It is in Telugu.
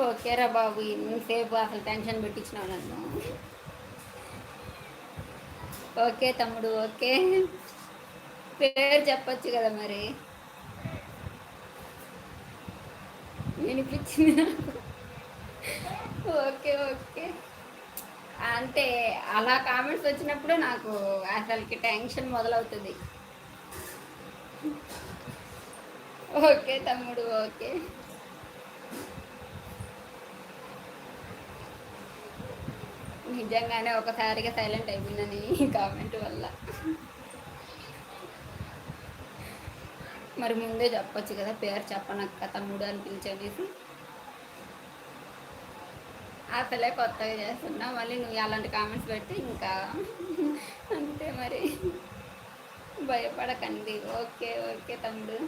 ఓకేరా బాబు, ఇంతసేపు అసలు టెన్షన్ పెట్టించినావు నన్ను. ఓకే తమ్ముడు, ఓకే. పేరు చెప్పొచ్చు కదా మరి. వినిపించింది నాకు. Okay okay. అంటే అలా కామెంట్స్ వచ్చినప్పుడు నాకు అసలుకి టెన్షన్ మొదలవుతుంది. ఓకే తమ్ముడు, ఓకే. నిజంగానే ఒకసారిగా సైలెంట్ అయిపోయిందని కామెంట్ వల్ల. మరి ముందే చెప్పొచ్చు కదా, పేరు చెప్పనక్క తమ్ముడు అని పిలిచేసి. అసలే కొత్తగా చేస్తున్నా, మళ్ళీ నువ్వు అలాంటి కామెంట్స్ పెడితే ఇంకా అంతే మరి. భయపడకండి. ఓకే ఓకే తమ్ముడు.